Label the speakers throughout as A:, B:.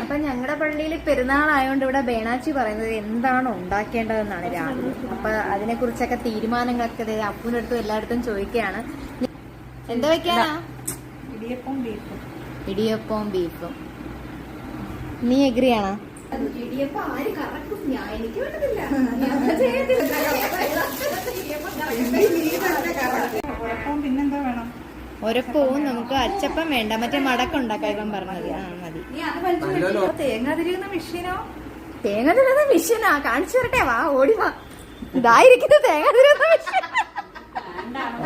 A: അപ്പൊ ഞങ്ങളുടെ പള്ളിയിൽ പെരുന്നാളായോണ്ട് ഇവിടെ ബേണാച്ചി പറയുന്നത് എന്താണ് ഉണ്ടാക്കേണ്ടതെന്നാണ് രാവിലെ. അപ്പൊ അതിനെ കുറിച്ചൊക്കെ തീരുമാനങ്ങളൊക്കെ അപ്പൂന്റെ അടുത്തും എല്ലായിടത്തും ചോദിക്കുകയാണ്. എന്താ വെക്കാനാ? ഇടിയപ്പവും ബീഫും. നീ എഗ്രിയാണോ? ഇടിയപ്പം ആര് കറക്കും? എനിക്ക് പറ്റത്തില്ല.
B: പിന്നെന്താ വേണം?
A: ഒരപ്പവും നമുക്ക് അച്ചപ്പം വേണ്ട, മറ്റേ മടക്കുണ്ടാക്കാം ഇവൻ പറഞ്ഞത്. ആ മതി.
B: തേങ്ങ തിരിയുന്ന മെഷീനോ?
A: തേങ്ങ തിരുന്ന മെഷീനാ? കാണിച്ചു തരട്ടെ, വാ ഓടി വാ. ഇതായിരിക്കുന്നു തേങ്ങ തിരുന്ന മെഷീൻ.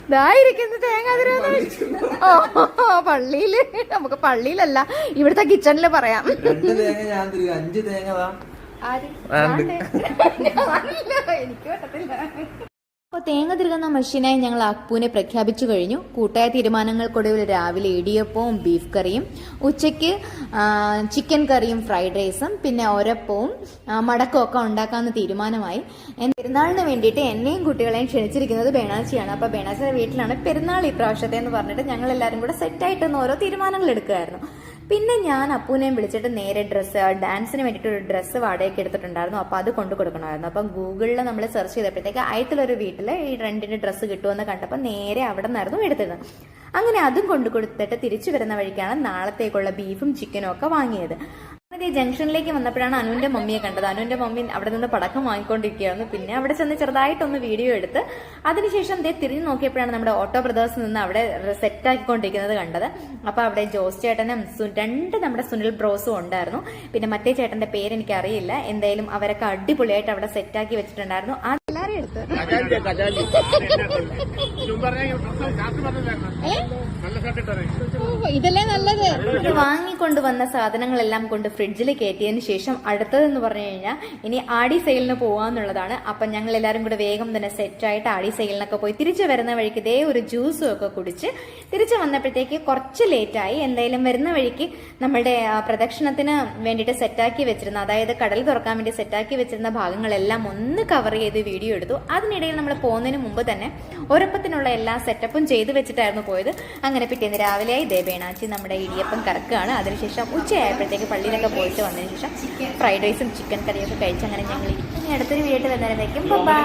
A: ഇതായിരിക്കുന്നു തേങ്ങ തിരുന്ന മെഷീൻ. ഓ പള്ളിയില്, നമുക്ക് പള്ളിയിലല്ല ഇവിടുത്തെ കിച്ചണില് പറയാം.
C: 2 തേങ്ങ ഞാൻ തിരികെ 5 തേങ്ങ
A: എനിക്ക് പറ്റത്തില്ല. അപ്പോൾ തേങ്ങ തിരുകുന്ന മെഷീനായി ഞങ്ങൾ അപ്പൂനെ പ്രഖ്യാപിച്ചു കഴിഞ്ഞു. കൂട്ടായ തീരുമാനങ്ങൾക്കൊടുവിൽ രാവിലെ ഇടിയപ്പവും ബീഫ് കറിയും, ഉച്ചയ്ക്ക് ചിക്കൻ കറിയും ഫ്രൈഡ് റൈസും, പിന്നെ ഒരപ്പവും മടക്കവും ഒക്കെ ഉണ്ടാക്കാമെന്ന് തീരുമാനമായി. പെരുന്നാളിന് വേണ്ടിയിട്ട് എന്നെയും കുട്ടികളെയും ക്ഷണിച്ചിരിക്കുന്നത് ബേണാച്ചിയാണ്. അപ്പോൾ ബേണാച്ചിയുടെ വീട്ടിലാണ് പെരുന്നാൾ ഈ പ്രാവശ്യത്തെ എന്ന് പറഞ്ഞിട്ട് ഞങ്ങൾ എല്ലാവരും കൂടെ സെറ്റായിട്ടൊന്ന് ഓരോ തീരുമാനങ്ങൾ എടുക്കുമായിരുന്നു. പിന്നെ ഞാൻ അപ്പൂനെയും വിളിച്ചിട്ട് നേരെ ഡാൻസിന് വേണ്ടിയിട്ട് ഒരു ഡ്രസ്സ് വാടകയ്ക്ക് എടുത്തിട്ടുണ്ടായിരുന്നു. അപ്പോൾ അത് കൊണ്ടു കൊടുക്കണമായിരുന്നു. അപ്പം ഗൂഗിളിൽ നമ്മൾ സെർച്ച് ചെയ്തപ്പോഴത്തേക്ക് അയത്തിലൊരു വീട്ടിൽ ഈ റെന്റിന് ഡ്രസ്സ് കിട്ടുമെന്ന് കണ്ടപ്പോൾ നേരെ അവിടെ നിന്നായിരുന്നു എടുത്തത്. അങ്ങനെ അതും കൊണ്ടു കൊടുത്തിട്ട് തിരിച്ചു വരുന്ന വഴിക്കാണ് നാളത്തേക്കുള്ള ബീഫും ചിക്കനും ഒക്കെ വാങ്ങിയത്. ജംഗ്ഷനിലേക്ക് വന്നപ്പോഴാണ് അനുവിന്റെ മമ്മിയെ കണ്ടത്. അനുവിന്റെ മമ്മി അവിടെ നിന്ന് പടക്കം വാങ്ങിക്കൊണ്ടിരിക്കുകയായിരുന്നു. പിന്നെ അവിടെ ചെന്ന് ചെറുതായിട്ടൊന്ന് വീഡിയോ എടുത്ത് അതിനുശേഷം തിരിഞ്ഞു നോക്കിയപ്പോഴാണ് നമ്മുടെ ഓട്ടോ ബ്രദേഴ്സ് നിന്ന് അവിടെ സെറ്റ് ആക്കിക്കൊണ്ടിരിക്കുന്നത് കണ്ടത്. അപ്പൊ അവിടെ ജോസ് ചേട്ടനും 2 നമ്മുടെ സുനിൽ ബ്രോസും ഉണ്ടായിരുന്നു. പിന്നെ മറ്റേ ചേട്ടന്റെ പേര് എനിക്ക് അറിയില്ല. എന്തായാലും അവരൊക്കെ അടിപൊളിയായിട്ട് അവിടെ സെറ്റ് ആക്കി വെച്ചിട്ടുണ്ടായിരുന്നു. എല്ലാരെയും എടുത്ത് ഇതല്ലേ നല്ലത്. വാങ്ങിക്കൊണ്ടുവന്ന സാധനങ്ങളെല്ലാം കൊണ്ട് ഫ്രിഡ്ജിൽ കയറ്റിയതിന് ശേഷം അടുത്തതെന്ന് പറഞ്ഞു കഴിഞ്ഞാൽ ഇനി ആടി സെയിലിന് പോവാന്നുള്ളതാണ്. അപ്പം ഞങ്ങൾ എല്ലാവരും കൂടെ വേഗം തന്നെ സെറ്റായിട്ട് ആടി സെയിലിനൊക്കെ പോയി തിരിച്ചു വരുന്ന വഴിക്ക് ഇതേ ഒരു ജ്യൂസും ഒക്കെ കുടിച്ച് തിരിച്ചു വന്നപ്പോഴത്തേക്ക് കുറച്ച് ലേറ്റായി. എന്തായാലും വരുന്ന വഴിക്ക് നമ്മളുടെ പ്രദക്ഷിണത്തിന് വേണ്ടിയിട്ട് സെറ്റാക്കി വെച്ചിരുന്ന, അതായത് കടൽ തുറക്കാൻ വേണ്ടി സെറ്റാക്കി വെച്ചിരുന്ന ഭാഗങ്ങളെല്ലാം ഒന്ന് കവർ ചെയ്ത് വീഡിയോ എടുത്തു. അതിനിടയിൽ നമ്മൾ പോകുന്നതിന് മുമ്പ് തന്നെ ഒരപ്പത്തിനുള്ള എല്ലാ സെറ്റപ്പും ചെയ്ത് വെച്ചിട്ടായിരുന്നു പോയത്. അങ്ങനെ പിറ്റേന്ന് രാവിലെയായി ബേണാച്ചി നമ്മുടെ ഇടിയപ്പം കറക്കുകയാണ്. അതിനുശേഷം ഉച്ചയായപ്പോഴത്തേക്ക് പള്ളിയിലൊക്കെ പോയിട്ട് വന്നതിന് ശേഷം ഫ്രൈഡ് റൈസും ചിക്കൻ കറിയൊക്കെ കഴിച്ച് അങ്ങനെ ഞങ്ങൾ ഇനി അടുത്തൊരു വീട്ടിൽ വരുന്നവരേക്കും ബൈ.